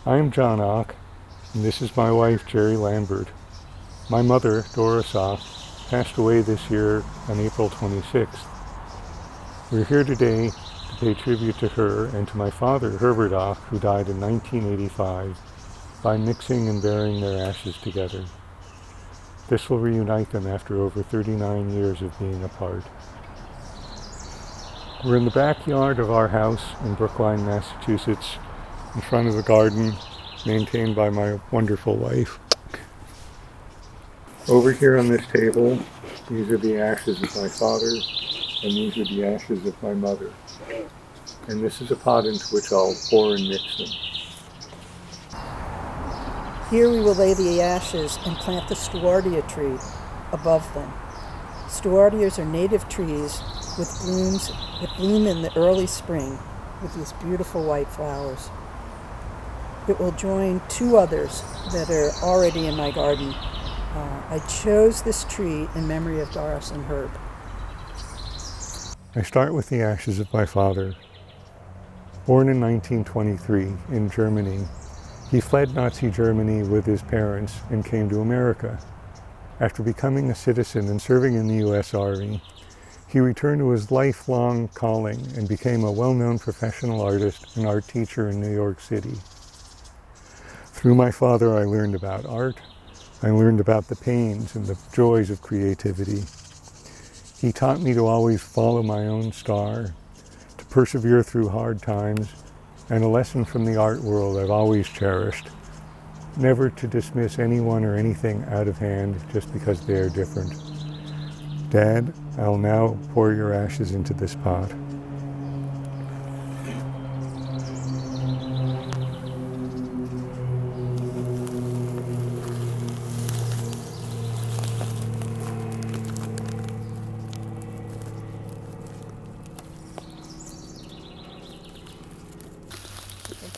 I'm John Aach, and this is my wife, Jerry Lambert. My mother, Doris Aach, passed away this year on April 26th. We're here today to pay tribute to her and to my father, Herbert Aach, who died in 1985, by mixing and burying their ashes together. This will reunite them after over 39 years of being apart. We're in the backyard of our house in Brookline, Massachusetts, in front of the garden maintained by my wonderful wife. Over here on this table, these are the ashes of my father, and these are the ashes of my mother. And this is a pot into which I'll pour and mix them. Here we will lay the ashes and plant the stewardia tree above them. Stewardias are native trees with blooms that bloom in the early spring with these beautiful white flowers. It will join two others that are already in my garden. I chose this tree in memory of Doris and Herb. I start with the ashes of my father. Born in 1923 in Germany, he fled Nazi Germany with his parents and came to America. After becoming a citizen and serving in the U.S. Army, he returned to his lifelong calling and became a well-known professional artist and art teacher in New York City. Through my father, I learned about art. I learned about the pains and the joys of creativity. He taught me to always follow my own star, to persevere through hard times, and a lesson from the art world I've always cherished: never to dismiss anyone or anything out of hand just because they are different. Dad, I'll now pour your ashes into this pot.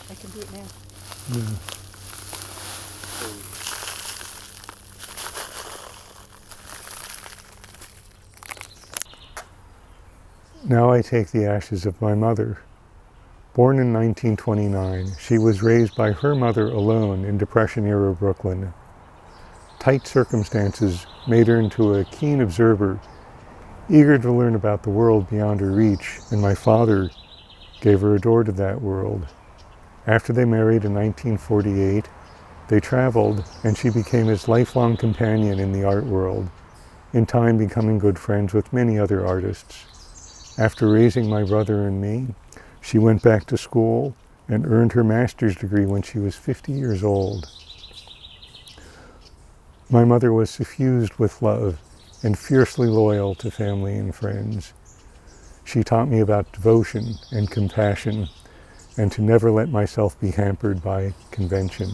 I can do it now. Yeah. Now I take the ashes of my mother. Born in 1929, she was raised by her mother alone in Depression-era Brooklyn. Tight circumstances made her into a keen observer, eager to learn about the world beyond her reach, and my father gave her a door to that world. After they married in 1948, they traveled, and she became his lifelong companion in the art world, in time becoming good friends with many other artists. After raising my brother and me, she went back to school and earned her master's degree when she was 50 years old. My mother was suffused with love and fiercely loyal to family and friends. She taught me about devotion and compassion, and to never let myself be hampered by convention.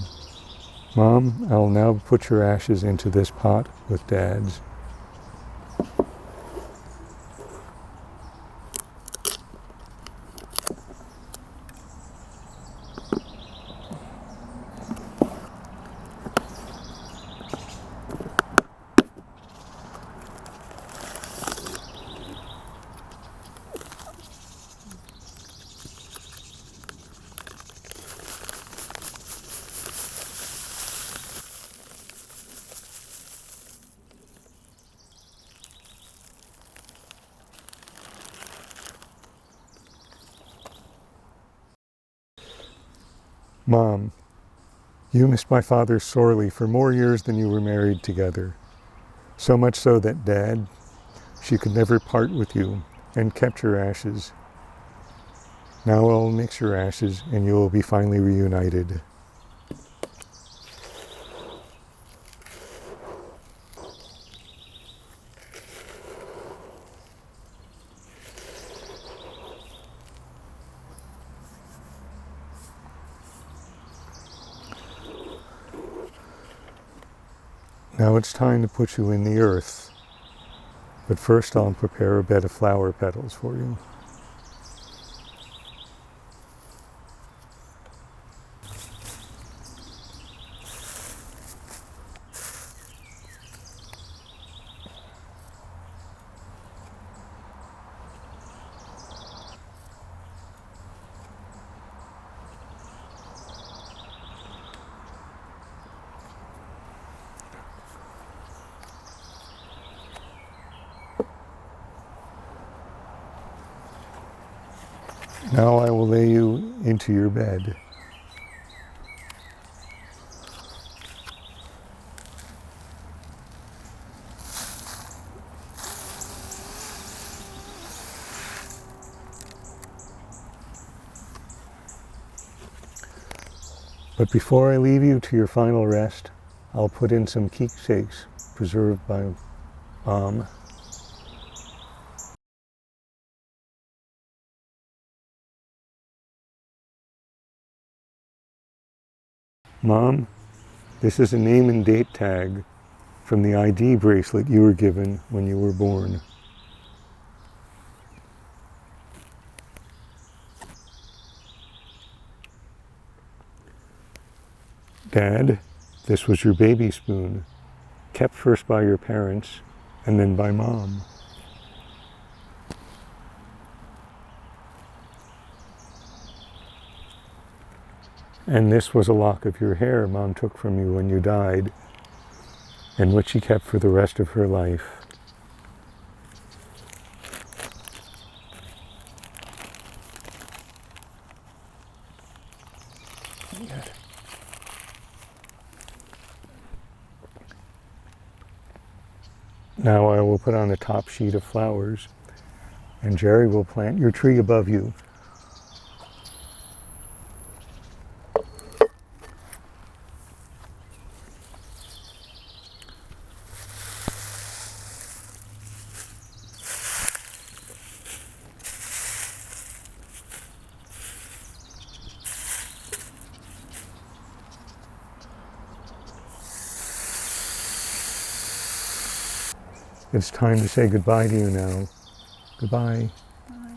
Mom, I'll now put your ashes into this pot with Dad's. Mom, you missed my father sorely for more years than you were married together. So much so that Dad, she could never part with you and kept your ashes. Now I'll mix your ashes and you will be finally reunited. Now it's time to put you in the earth, but first I'll prepare a bed of flower petals for you. Now I will lay you into your bed. But before I leave you to your final rest, I'll put in some keepsakes preserved by Mom. Mom, this is a name and date tag from the ID bracelet you were given when you were born. Dad, this was your baby spoon, kept first by your parents and then by Mom. And this was a lock of your hair Mom took from you when you died, and which she kept for the rest of her life. Now I will put on a top sheet of flowers, and Jerry will plant your tree above you. It's time to say goodbye to you now. Goodbye. Bye.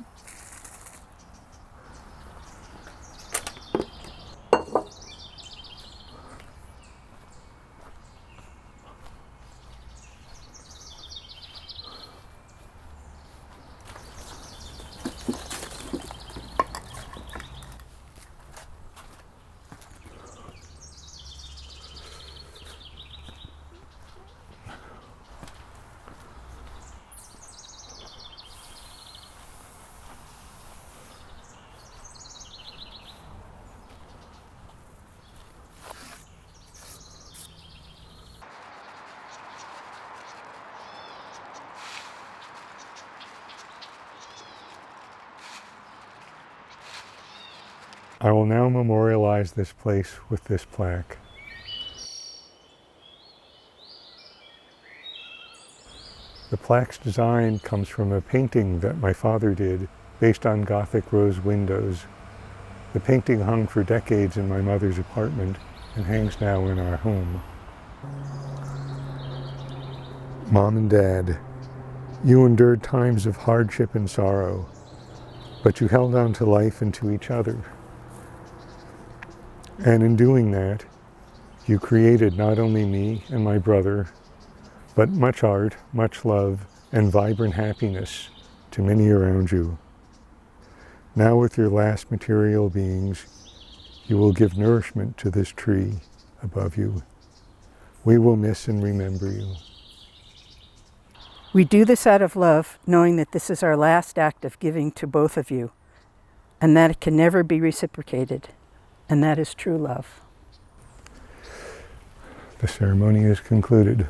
I will now memorialize this place with this plaque. The plaque's design comes from a painting that my father did based on Gothic rose windows. The painting hung for decades in my mother's apartment and hangs now in our home. Mom and Dad, you endured times of hardship and sorrow, but you held on to life and to each other. And in doing that, you created not only me and my brother, but much art, much love, and vibrant happiness to many around you. Now with your last material beings, you will give nourishment to this tree above you. We will miss and remember you. We do this out of love, knowing that this is our last act of giving to both of you, and that it can never be reciprocated, and that is true love. The ceremony is concluded.